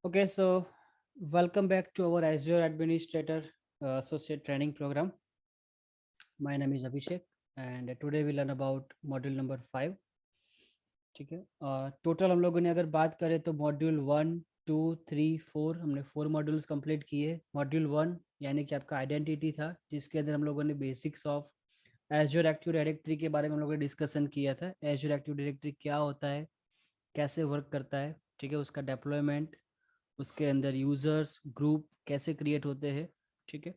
Okay, so welcome back to our Azure Administrator Associate Training Program. My name is Abhishek, and today we learn about module number 5. ठीक है, total हम लोगों ने अगर बात करें तो मॉड्यूल 1, 2, 3, 4 हमने 4 मॉड्यूल्स कंप्लीट किए। मॉड्यूल 1 यानी कि आपका आइडेंटिटी था, जिसके अंदर हम लोगों ने basics of azure active directory के बारे में हम लोगों ने डिस्कशन किया था। एज्योर एक्टिव डायरेक्टरी क्या होता है, कैसे वर्क करता है, ठीक है, उसका डेप्लॉयमेंट, उसके अंदर यूजर्स ग्रुप कैसे क्रिएट होते हैं, ठीक है।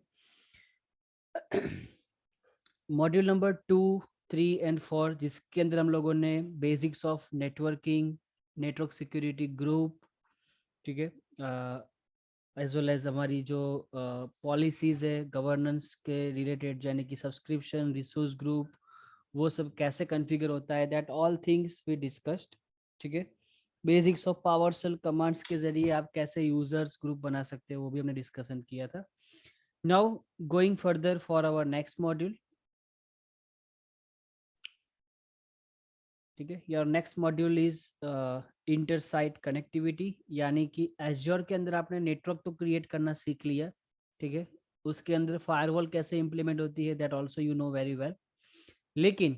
मॉड्यूल नंबर 2, 3 एंड 4 जिसके अंदर हम लोगों ने basics of networking, network security group, ठीक है, एज वेल एज हमारी जो पॉलिसीज है गवर्नेंस के रिलेटेड, यानी कि सब्सक्रिप्शन, रिसोर्स ग्रुप, वो सब कैसे कॉन्फ़िगर होता है, that all things we discussed, ठीक है। Basics of PowerShell commands के जरिए आप कैसे यूजर्स ग्रुप बना सकते हो, वो भी हमने डिस्कशन किया था। Now going further for our next module, ठीक है। Your next module is inter site connectivity, यानी कि एज्योर के अंदर आपने नेटवर्क तो क्रिएट करना सीख लिया, ठीक है। उसके अंदर फायरवॉल कैसे इंप्लीमेंट होती है, that also you know very well. लेकिन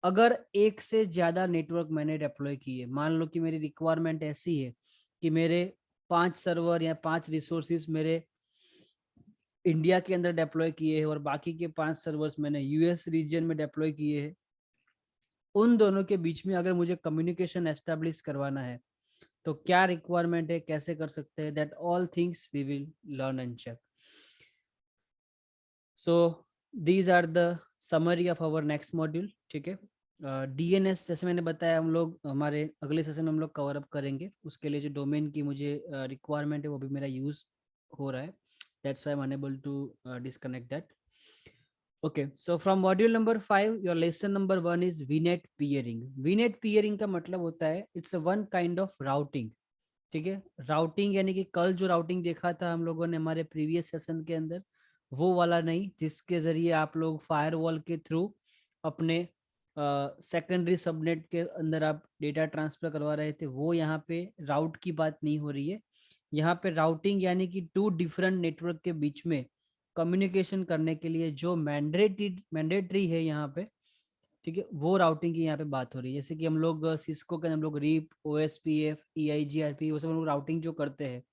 अगर एक से ज़्यादा नेटवर्क मैंने डिप्लॉय किए, मान लो कि मेरी रिक्वायरमेंट ऐसी है कि मेरे 5 सर्वर या 5 रिसोर्सेज मेरे इंडिया के अंदर डिप्लॉय किए हैं और बाकी के 5 सर्वर्स मैंने यूएस रीजन में डिप्लॉय किए हैं, उन दोनों के बीच में अगर मुझे कम्युनिकेशन एस्टेब्लिश करवाना है तो क्या रिक्वायरमेंट है, कैसे कर सकते हैं, that all things we will learn and check. So these are the summary of our next module, ठीक है। डीएनएस जैसे मैंने बताया हम लोग हमारे अगले सेशन में हम लोग कवर अप करेंगे। उसके लिए जो डोमेन की मुझे रिक्वायरमेंट है वो भी मेरा यूज हो रहा है, that's why I am unable to disconnect that. Okay, so from module number 5 your lesson number 1 is VNet peering. VNet peering का मतलब होता है it's one kind of routing, ठीक है। राउटिंग यानी कि कल जो राउटिंग देखा था हम लोगों ने हमारे प्रीवियस सेशन के अंदर, वो वाला नहीं जिसके जरिए आप लोग फायरवॉल के थ्रू अपने सेकेंडरी सबनेट के अंदर आप डेटा ट्रांसफर करवा रहे थे, वो यहाँ पे राउट की बात नहीं हो रही है। यहाँ पे राउटिंग यानी कि 2 डिफरेंट नेटवर्क के बीच में कम्युनिकेशन करने के लिए जो मैंडेटरी है यहाँ पे, ठीक है, वो राउटिंग की यहाँ पे बात हो रही है। जैसे कि हम लोग सिस्को के हम लोग रीप, ओएसपीएफ, ईआईजीआरपी, वो सब हम लोग राउटिंग जो करते हैं,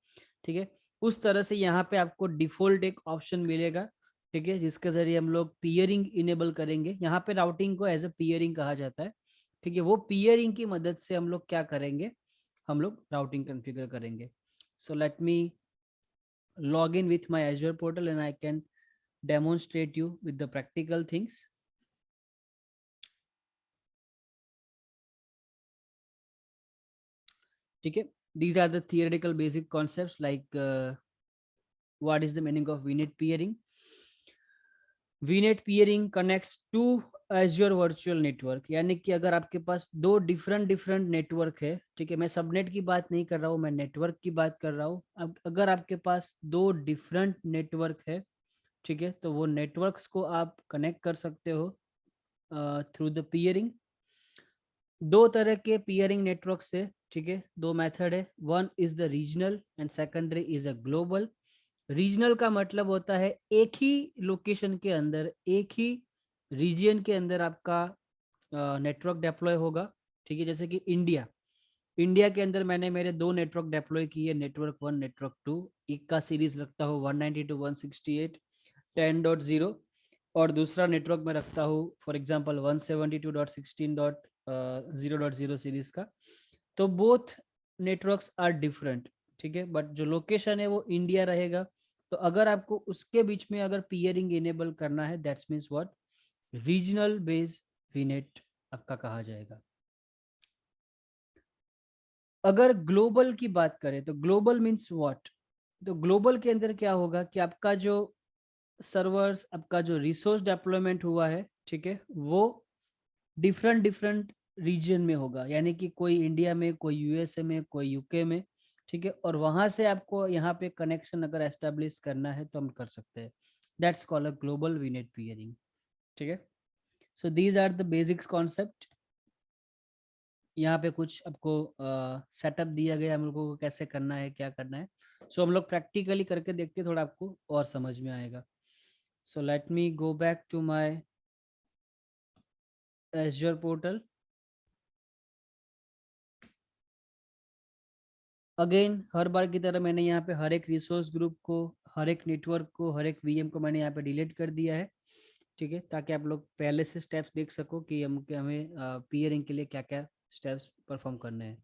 ठीक है, उस तरह से यहाँ पे आपको डिफॉल्ट एक ऑप्शन मिलेगा, ठीक है, जिसके जरिए हम लोग पियरिंग इनेबल करेंगे। यहाँ पे राउटिंग को एज ए पियरिंग कहा जाता है, ठीक है। वो पियरिंग की मदद से हम लोग क्या करेंगे, हम लोग राउटिंग कॉन्फ़िगर करेंगे। सो let me log in with my Azure portal and I can demonstrate you with the practical things. Okay, these are the theoretical basic concepts like what is the meaning of VNet peering. VNet peering connects to Azure Virtual Network, यानी कि अगर आपके पास 2 different network है, ठीक है, मैं subnet की बात नहीं कर रहा हूँ, मैं नेटवर्क की बात कर रहा हूँ। अब अगर आपके पास 2 डिफरेंट नेटवर्क है, ठीक है, तो वो नेटवर्क्स को आप कनेक्ट कर सकते हो थ्रू द पियरिंग। 2 तरह के पियरिंग नेटवर्क से, ठीक है, 2 मेथड है। One is the regional and secondary is a global. Regional का मतलब होता है एक ही लोकेशन के अंदर, एक ही रीजन के अंदर आपका नेटवर्क डेप्लॉय होगा, ठीक है। जैसे कि इंडिया, इंडिया के अंदर मैंने मेरे 2 नेटवर्क डेप्लॉय किए, नेटवर्क 1, नेटवर्क 2। एक का सीरीज रखता हूँ 192.168.10.0 और दूसरा नेटवर्क में रखता हूँ फॉर एग्जांपल 172.16.0.0 सीरीज का। तो बोथ नेटवर्क्स आर डिफरेंट, ठीक है, बट जो लोकेशन है वो इंडिया रहेगा। तो अगर आपको उसके बीच में अगर पियरिंग इनेबल करना है, that's means what, regional based वीनेट आपका कहा जाएगा। अगर ग्लोबल की बात करें तो ग्लोबल मीन्स व्हाट, तो ग्लोबल के अंदर क्या होगा कि आपका जो सर्वर्स, आपका जो रिसोर्स डेप्लॉयमेंट हुआ है, ठीक है, वो डिफरेंट डिफरेंट रीजन में होगा, यानी कि कोई इंडिया में, कोई यूएसए में, कोई यूके में, ठीक है, और वहां से आपको यहाँ पे कनेक्शन अगर एस्टेब्लिश करना है तो हम कर सकते हैं। That's called a global VNet peering, ठीक है। So these are the basics concept. यहाँ पे कुछ आपको सेटअप दिया गया हम लोगों को कैसे करना है क्या करना है। सो हम लोग प्रैक्टिकली करके देखते हैं, थोड़ा आपको और समझ में आएगा। So let me go back to my Azure portal. Again हर बार की तरह मैंने यहाँ पे हर एक रिसोर्स ग्रुप को, हर एक नेटवर्क को, हर एक वीएम को मैंने यहाँ पे डिलीट कर दिया है, ठीक है, ताकि आप लोग पहले से स्टेप्स देख सको कि हमें पीयरिंग के लिए क्या क्या स्टेप्स परफॉर्म करने हैं।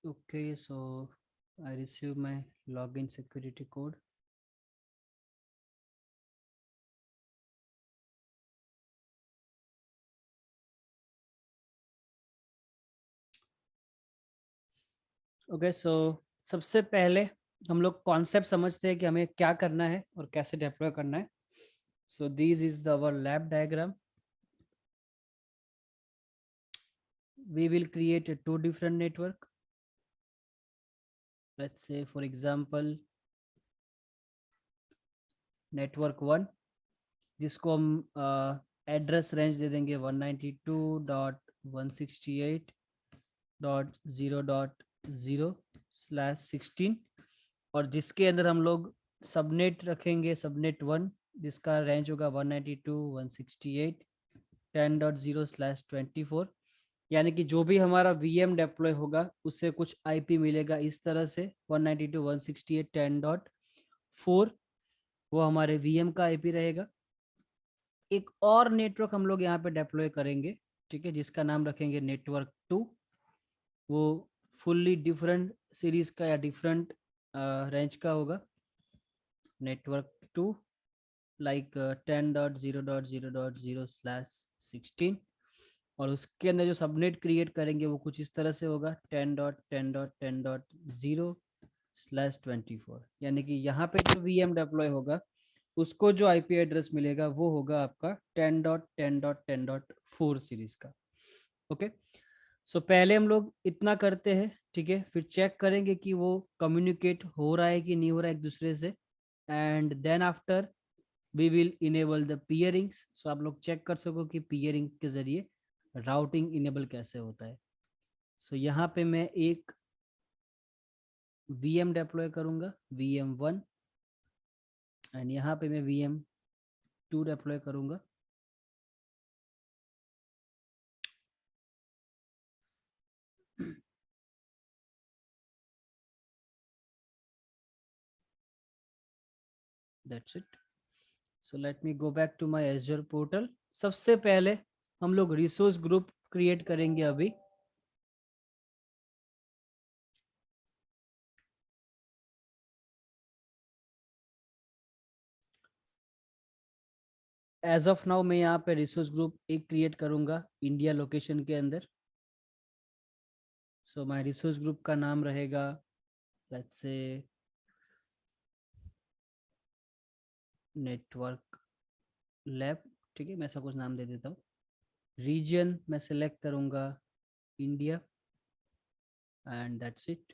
Okay, so I receive my login security code. Okay, so सबसे पहले हम लोग कॉन्सेप्ट समझते हैं कि हमें क्या करना है और कैसे डिप्लॉय करना है। So this is the our lab diagram. We will create a two different network. Let's say for example network 1, जिसको हम एड्रेस रेंज दे देंगे 192.168.0.0/16, और जिसके अंदर हम लोग सबनेट रखेंगे, सबनेट 1, जिसका रेंज होगा 192.168.10.0/24। यानी कि जो भी हमारा वीएम डेप्लॉय होगा उससे कुछ आईपी मिलेगा इस तरह से 192.168.10.4, वो हमारे वीएम का आईपी रहेगा। एक और नेटवर्क हम लोग यहाँ पे डेप्लॉय करेंगे, ठीक है, जिसका नाम रखेंगे नेटवर्क 2। वो फुल्ली डिफरेंट सीरीज का या डिफरेंट रेंज का होगा, नेटवर्क 2 लाइक 10.0.0.0/16। और उसके अंदर जो सबनेट क्रिएट करेंगे वो कुछ इस तरह से होगा 10.10.10.0/24। यानी कि यहाँ पे जो वीएम डेप्लॉय होगा उसको जो आईपी एड्रेस मिलेगा वो होगा आपका 10.10.10.4 सीरीज का। ओके, सो पहले हम लोग इतना करते हैं, ठीक है, फिर चेक करेंगे कि वो कम्युनिकेट हो रहा है कि नहीं हो रहा है एक दूसरे से, and then after we will enable the peerings. So आप लोग चेक कर सको कि पियरिंग के जरिए राउटिंग इनेबल कैसे होता है। सो यहाँ पे मैं एक वीएम डेप्लॉय करूंगा, VM1, एंड यहाँ पे मैं VM2 डेप्लॉय करूंगा। That's it. So let me go back to my Azure portal. सबसे पहले हम लोग रिसोर्स ग्रुप क्रिएट करेंगे अभी। एज ऑफ नाउ मैं यहाँ पे रिसोर्स ग्रुप एक क्रिएट करूंगा इंडिया लोकेशन के अंदर। सो माय रिसोर्स ग्रुप का नाम रहेगा, लेट्स से, नेटवर्क लैब, ठीक है, मैं ऐसा कुछ नाम दे देता हूँ। रीजन मैं सेलेक्ट करूंगा इंडिया, एंड दैट्स इट।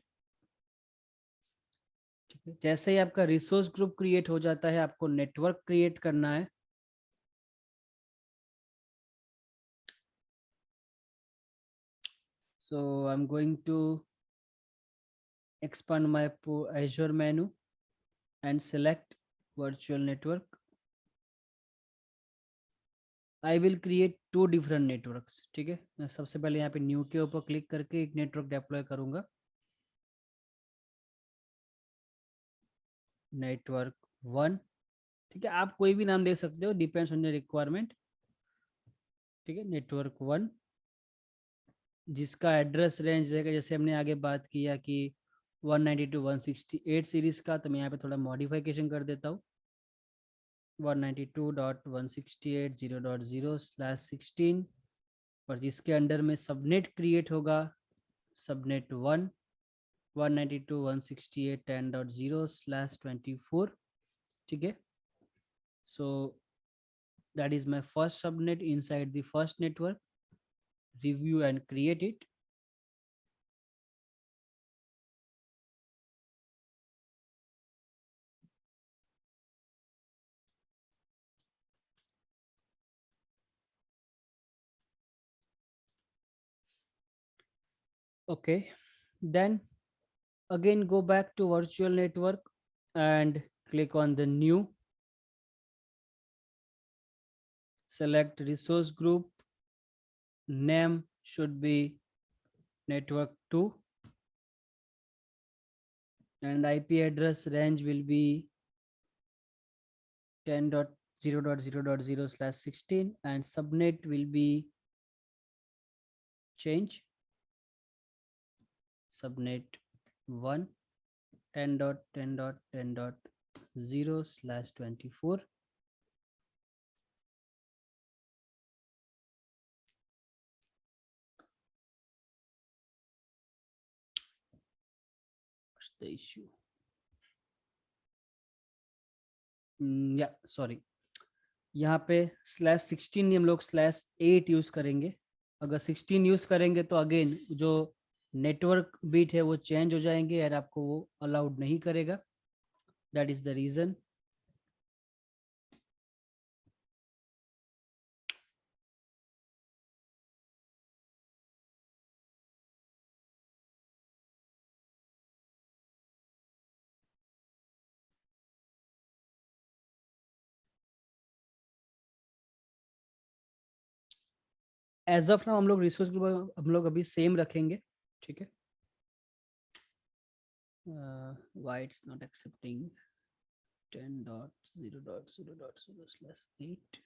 ठीक है, जैसे ही आपका रिसोर्स ग्रुप क्रिएट हो जाता है आपको नेटवर्क क्रिएट करना है। So I am going to expand my Azure menu and select virtual network. I will create 2 different networks, ठीक है। मैं सबसे पहले यहाँ पे न्यू के ऊपर क्लिक करके एक नेटवर्क डिप्लॉय करूंगा, नेटवर्क 1, ठीक है। आप कोई भी नाम दे सकते हो, डिपेंड्स ऑन योर रिक्वायरमेंट, ठीक है। नेटवर्क 1 जिसका एड्रेस रेंज रहेगा, जैसे हमने आगे बात किया कि 192.168 सीरीज का, तो मैं यहाँ पे थोड़ा मॉडिफिकेशन कर देता हूँ, 192.168.0.0/16, और जिसके अंडर में सबनेट क्रिएट होगा, सबनेट 1 192.168.10.0/24, ठीक है। So that is my first subnet inside the first network, review and create it. Okay, then again go back to virtual network and click on the new, select resource group, name should be network 2, and IP address range will be 10.0.0.0/16, and subnet will be change subnet 1 10.10.10.0/24. What's the issue? या sorry, यहाँ पे /16 नहीं, हम लोग /8 use करेंगे। अगर 16 use करेंगे तो अगेन जो नेटवर्क बीट है वो चेंज हो जाएंगे और आपको वो अलाउड नहीं करेगा, that is the reason. As of now हम लोग रिसोर्स ग्रुप हम लोग अभी सेम रखेंगे, ठीक है। Why it's not accepting 10.0.0.0/8?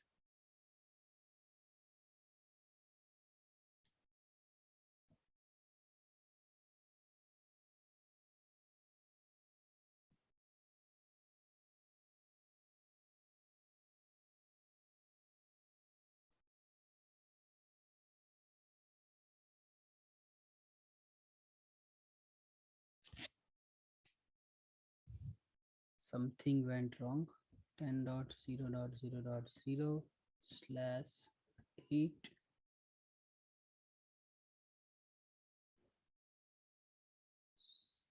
Something went wrong. 10.0.0.0/8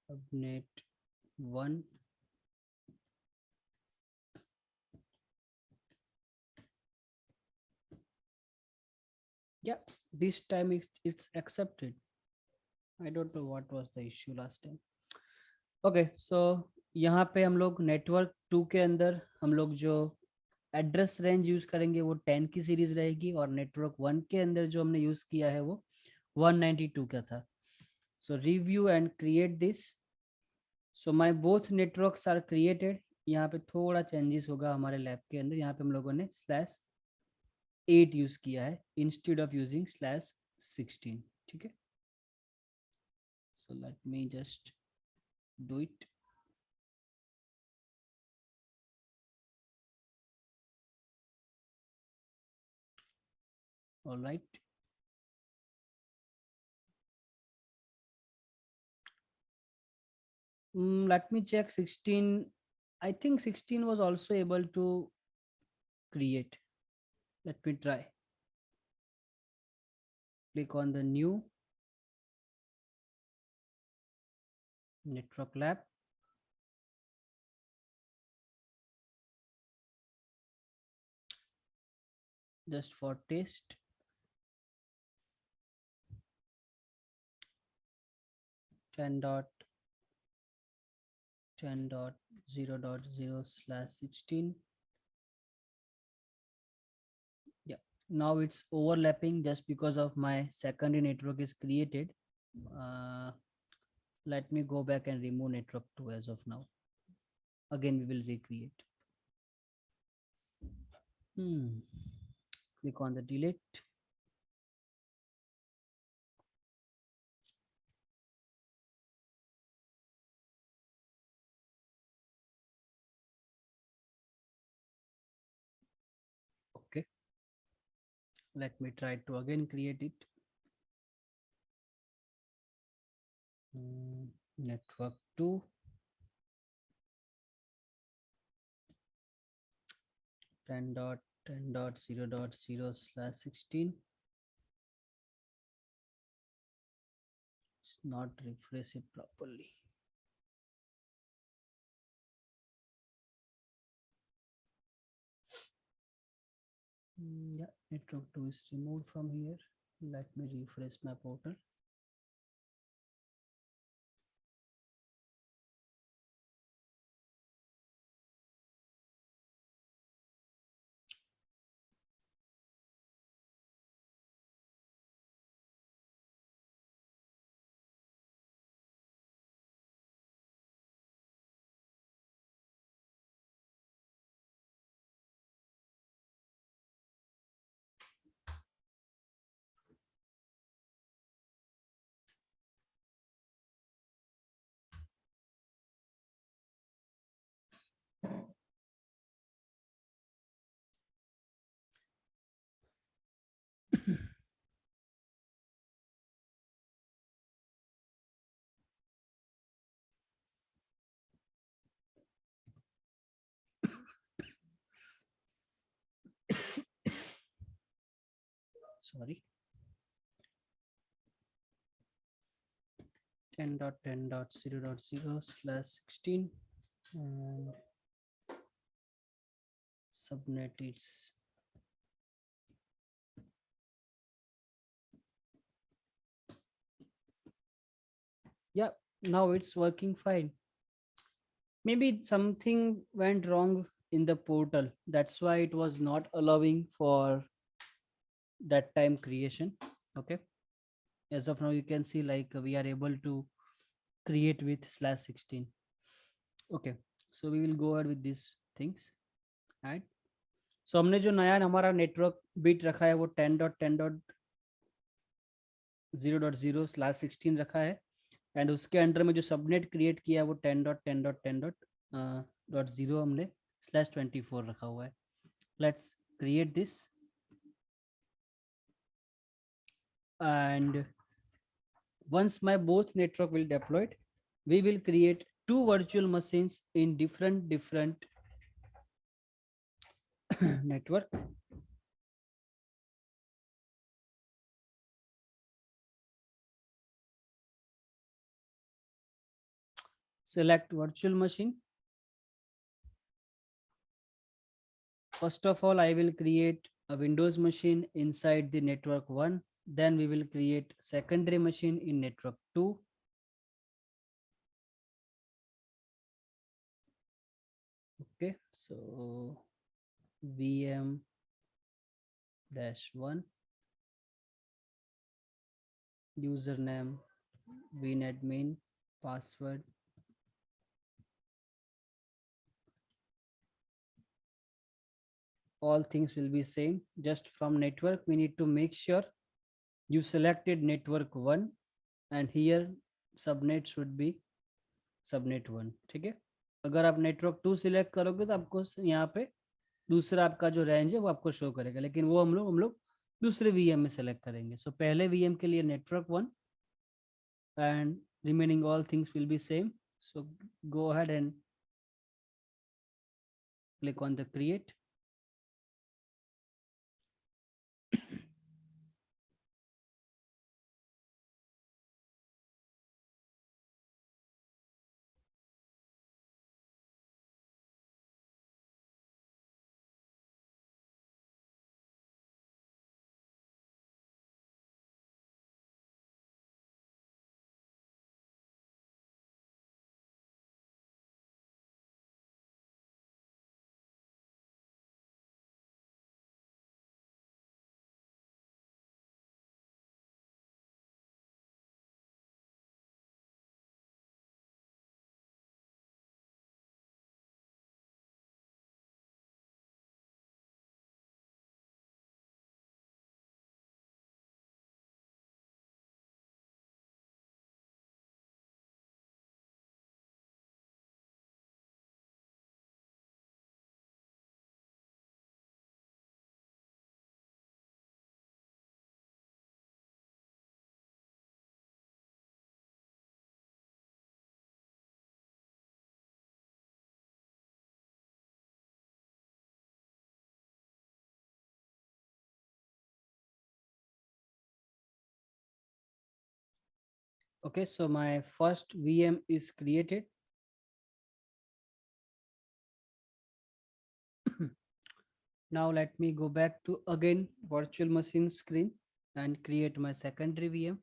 subnet 1. Yeah, this time it's accepted. I don't know what was the issue last time. Okay, so यहाँ पे हम लोग नेटवर्क 2 के अंदर हम लोग जो एड्रेस रेंज यूज करेंगे वो 10 की सीरीज रहेगी, और नेटवर्क 1 के अंदर जो हमने यूज किया है वो 192 का था। So review and create this. So my both networks are created. यहाँ पे थोड़ा चेंजेस होगा हमारे लैब के अंदर, यहाँ पे हम लोगों ने /8 यूज किया है इंस्टेड ऑफ यूजिंग /16, ठीक है। सो let me just do it. All right. Let me check 16. I think 16 was also able to create. Let me try. Click on the new network lab. Just for test. Ten dot 10.0.0/16. Yeah, now it's overlapping just because of my secondary network is created. Let me go back and remove network 2 as of now. Again we will recreate. Click on the delete. Okay, let me try to again create it. Network 2, 10.10.0.0/16. It's not refresh it properly. Yeah, network 2 is removed from here. Let me refresh my portal. Sorry. 10.10.0.0/16 and subnet is yeah, now it's working fine. Maybe something went wrong in the portal, that's why it was not allowing for that time creation. Okay, as of now you can see like we are able to create with /16. Okay, so we will go ahead with these things. Right, so हमने जो नया हमारा network bit रखा है वो 10.10.0.0/16 रखा है and उसके अंडर में जो सबनेट क्रिएट किया है वो 10.10.10.0 हमने /24 रखा हुआ है. Let's create this and once my both network will deployed, we will create two virtual machines in different network. Select virtual machine. First of all, I will create a Windows machine inside the network 1. Then we will create secondary machine in network 2. Okay, so VM-1, username winadmin, password. All things will be same. Just from network, we need to make sure you selected network 1 and here subnet should be subnet 1. ठीक है, अगर आप network 2 select करोगे तो आपको यहाँ पे दूसरा आपका जो रेंज है वो आपको शो करेगा, लेकिन वो हम लोग दूसरे VM में सेलेक्ट करेंगे. सो पहले VM के लिए network 1 and remaining all things will be same. So go ahead and click on the create. Okay, so my first VM is created. Now let me go back to again virtual machine screen and create my secondary VM.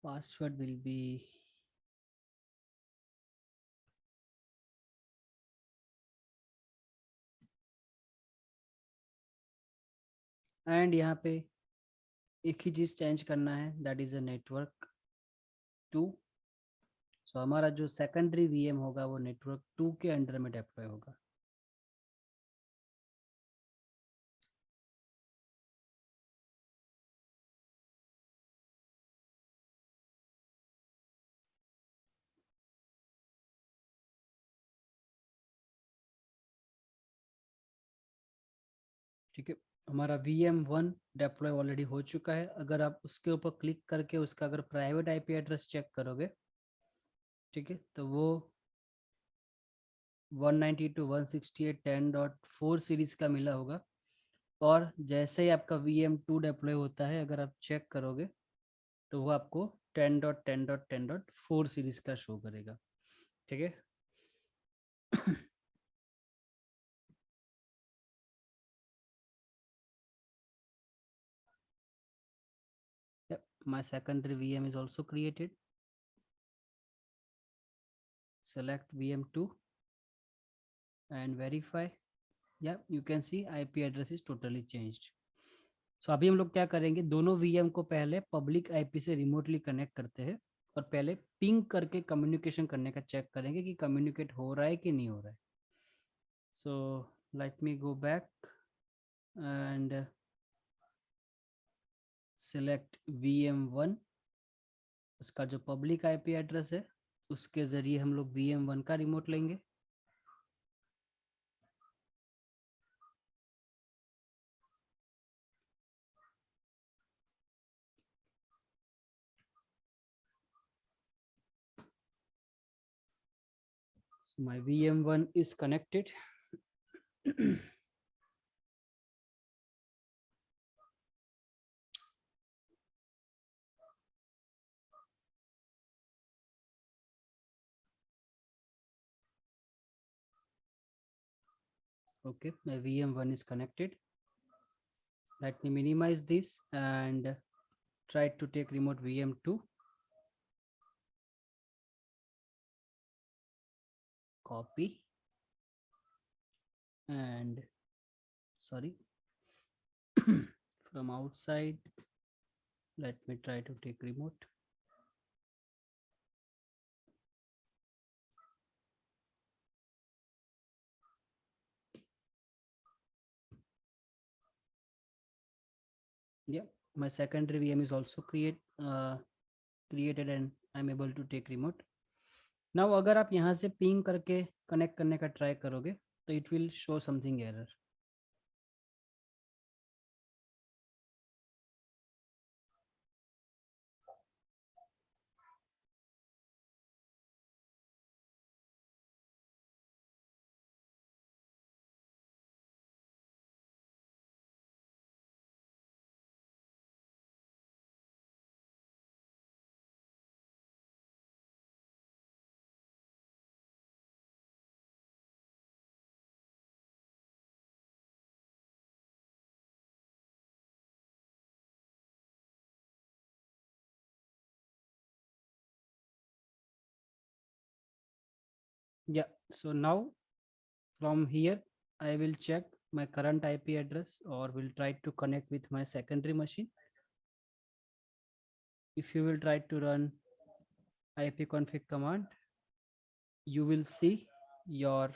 Password will be and यहाँ पे एक ही चीज change करना है, that is a network 2. सो हमारा जो secondary VM होगा वो नेटवर्क 2 के अंडर में डिप्लॉय होगा. ठीक है, हमारा VM1 डिप्लॉय ऑलरेडी हो चुका है. अगर आप उसके ऊपर क्लिक करके उसका अगर प्राइवेट आईपी एड्रेस चेक करोगे, ठीक है, तो वो 192.168.10.4 सीरीज का मिला होगा. और जैसे ही आपका VM2 डिप्लॉय होता है, अगर आप चेक करोगे तो वो आपको 10.10.10.4 सीरीज का शो करेगा. ठीक है. Yep, my secondary VM is also created. Select VM2 and verify. Yeah, you can see IP address is totally changed. So अभी हम लोग क्या करेंगे, दोनों VM को पहले पब्लिक IP से रिमोटली कनेक्ट करते हैं और पहले पिंग करके कम्युनिकेशन करने का चेक करेंगे कि कम्युनिकेट हो रहा है कि नहीं हो रहा है. So let me go back and select VM1. उसका जो पब्लिक IP एड्रेस है उसके ज़रिए हम लोग VM1 का रिमोट लेंगे. So my VM1 is connected. Okay, my VM1 is connected. Let me minimize this and try to take remote VM2. Copy and sorry, from outside, let me try to take remote. Yeah, my secondary VM is also created and I'm able to take remote. Now अगर आप यहाँ से ping करके connect करने का try करोगे तो it will show something error. Yeah, so now from here I will check my current IP address or will try to connect with my secondary machine. If you will try to run ipconfig command, you will see your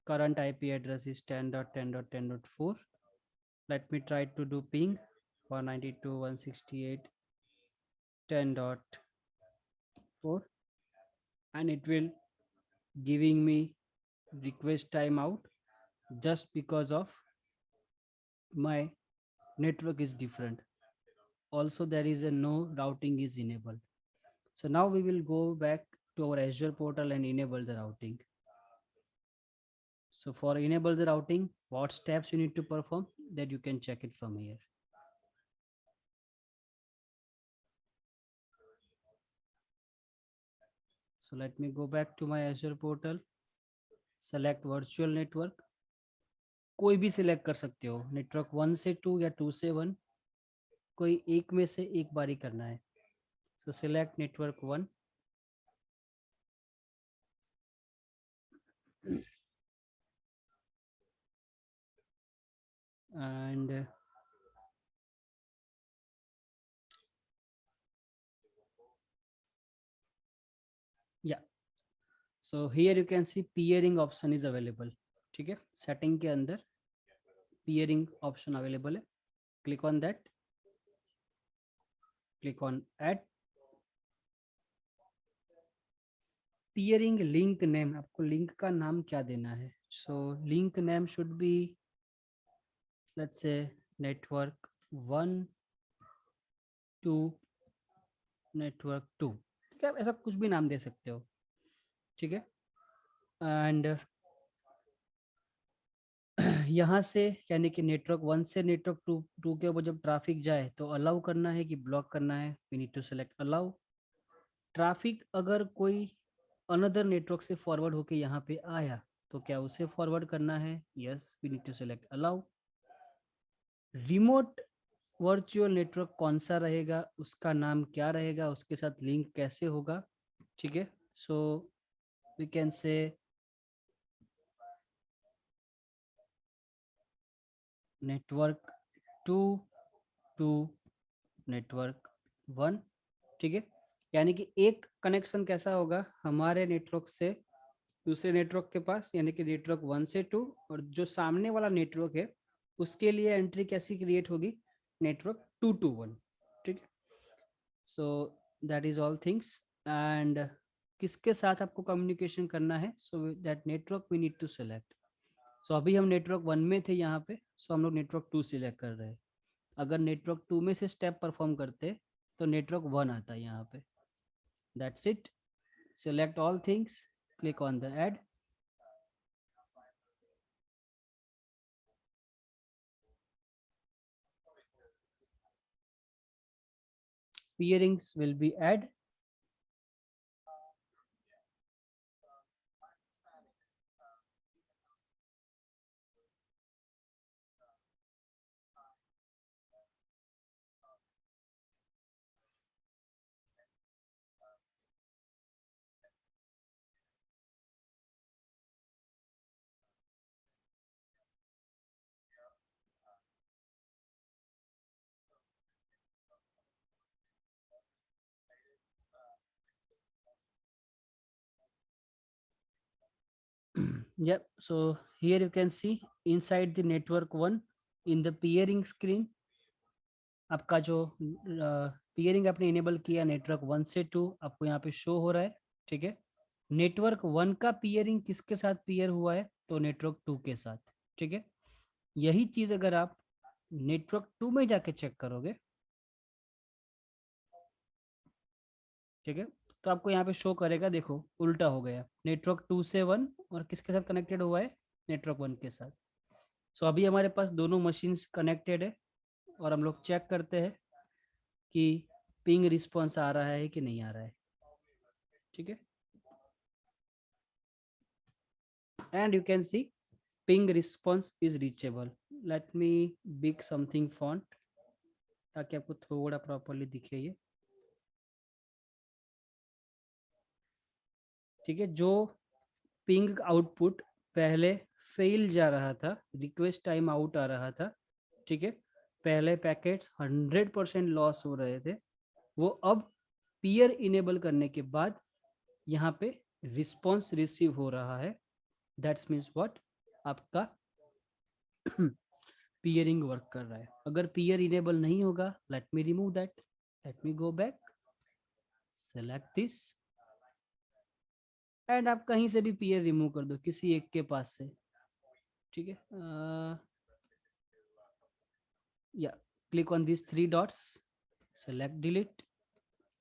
current IP address is 10.10.10.4. Let me try to do ping 192.168 10.4 and it will giving me request timeout just because of my network is different. Also there is a no routing is enabled. So now we will go back to our Azure portal and enable the routing. So for enable the routing, what steps you need to perform, that you can check it from here. So let me go back to my Azure portal, select virtual network. कोई भी select कर सकते हो, network 1 से 2 या 2 से 1, कोई एक में से एक बार ही करना है. So select network 1 and yeah, so here you can see peering option is available. ठीक है, सेटिंग के अंदर peering option available है. Click on that, click on add peering link name. आपको लिंक का नाम क्या देना है? So link name should be, let's say, network 1 to network 2. ठीक है, आप ऐसा कुछ भी नाम दे सकते हो. ठीक है, एंड यहाँ से यानी कि नेटवर्क 1 से नेटवर्क 2 के ऊपर जब ट्रैफिक जाए तो अलाउ करना है कि ब्लॉक करना है. We need to select allow. Traffic अगर कोई अनदर नेटवर्क से फॉरवर्ड होके यहाँ पे आया तो क्या उसे फॉरवर्ड करना है? Yes, we need to select allow. Remote virtual network कौन सा रहेगा, उसका नाम क्या रहेगा, उसके साथ लिंक कैसे होगा? ठीक है, so we can say network 2 to network 1. ठीक है, यानी कि एक कनेक्शन कैसा होगा हमारे नेटवर्क से दूसरे नेटवर्क के पास, यानी कि नेटवर्क 1 से 2, और जो सामने वाला नेटवर्क है उसके लिए एंट्री कैसी क्रिएट होगी? Network 2 to 1. ठीक है, so that is all things. And किसके साथ आपको कम्युनिकेशन करना है? So that network we need to select. So अभी हम नेटवर्क 1 में थे यहाँ पे, सो हम लोग नेटवर्क 2 सिलेक्ट कर रहे हैं. अगर नेटवर्क 2 में से स्टेप परफॉर्म करते तो नेटवर्क 1 आता है यहाँ पे. That's it. Select all things, click on the add. Peerings will be add. Yep, so here you can see inside the network 1 in the peering screen आपका जो peering आपने enable किया नेटवर्क 1 से 2 आपको यहाँ पे शो हो रहा है. ठीक है, नेटवर्क 1 का peering किसके साथ peer हुआ है? तो नेटवर्क 2 के साथ. ठीक है, यही चीज अगर आप नेटवर्क 2 में जाके चेक करोगे, ठीक है, तो आपको यहाँ पे शो करेगा, देखो उल्टा हो गया. नेटवर्क 2 से 1 और किसके साथ कनेक्टेड हुआ है? नेटवर्क 1 के साथ. सो अभी हमारे पास दोनों मशीन्स कनेक्टेड है और हम लोग चेक करते हैं कि पिंग रिस्पॉन्स आ रहा है कि नहीं आ रहा है. ठीक है, and you can see ping response is reachable. Let me big something font ताकि आपको थोड़ा प्रॉपरली दिखे ये. ठीक है, जो पिंग आउटपुट पहले फेल जा रहा था, रिक्वेस्ट टाइम आउट आ रहा था, ठीक है, पहले पैकेट्स 100% लॉस हो रहे थे, वो अब पीयर इनेबल करने के बाद यहाँ पे रिस्पॉन्स रिसीव हो रहा है. दैट्स मीन्स व्हाट, आपका पीयरिंग वर्क कर रहा है. अगर पीयर इनेबल नहीं होगा, let me remove that, late me go back. Select this and आप कहीं से भी पीयर रिमूव कर दो किसी एक के पास से, ठीक है। या click on this 3 dots, select delete,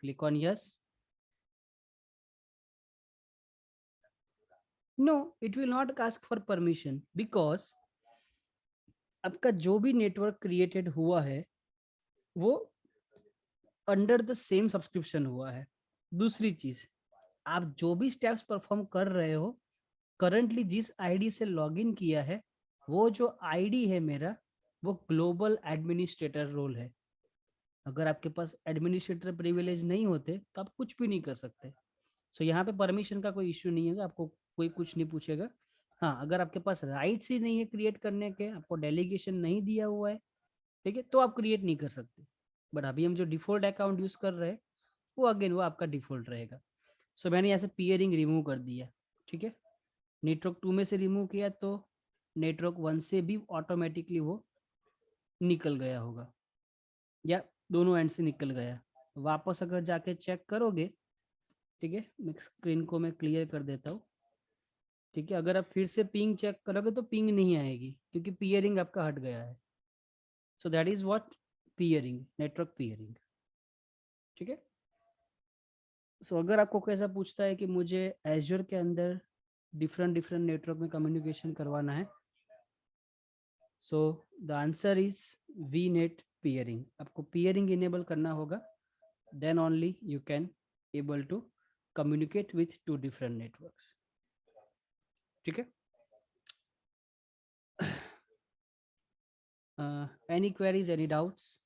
click on yes. No, it will not ask for permission because आपका जो भी नेटवर्क क्रिएटेड हुआ है वो अंडर द सेम सब्सक्रिप्शन हुआ है। दूसरी चीज, आप जो भी स्टेप्स परफॉर्म कर रहे हो करंटली जिस आईडी से लॉगिन किया है वो जो आईडी है मेरा वो ग्लोबल एडमिनिस्ट्रेटर रोल है। अगर आपके पास एडमिनिस्ट्रेटर प्रिविलेज नहीं होते तो आप कुछ भी नहीं कर सकते। सो यहाँ पे परमिशन का कोई इश्यू नहीं है, आपको कोई कुछ नहीं पूछेगा। हाँ, अगर आपके पास राइट्स ही नहीं है क्रिएट करने के, आपको डेलीगेशन नहीं दिया हुआ है, ठीक है, तो आप क्रिएट नहीं कर सकते। बट अभी हम जो डिफॉल्ट अकाउंट यूज कर रहे हैं वो अगेन वो आपका डिफॉल्ट रहेगा। सो मैंने यहाँ से पीयरिंग रिमूव कर दिया, ठीक है। नेटवर्क 2 में से रिमूव किया तो नेटवर्क 1 से भी ऑटोमेटिकली वो निकल गया होगा या दोनों एंड से निकल गया। वापस अगर जाके चेक करोगे, ठीक है, मैं स्क्रीन को मैं क्लियर कर देता हूँ, ठीक है। अगर आप फिर से पिंग चेक करोगे तो पिंग नहीं आएगी क्योंकि पीयरिंग आपका हट गया है। So that is what peering, network peering, ठीक है। सो अगर आपको कैसा पूछता है कि मुझे एज्योर के अंदर डिफरेंट डिफरेंट नेटवर्क में कम्युनिकेशन करवाना है, so the answer is VNet peering. आपको पीयरिंग इनेबल करना होगा, then only you can able to communicate with 2 different networks, ठीक है। Any queries, any doubts?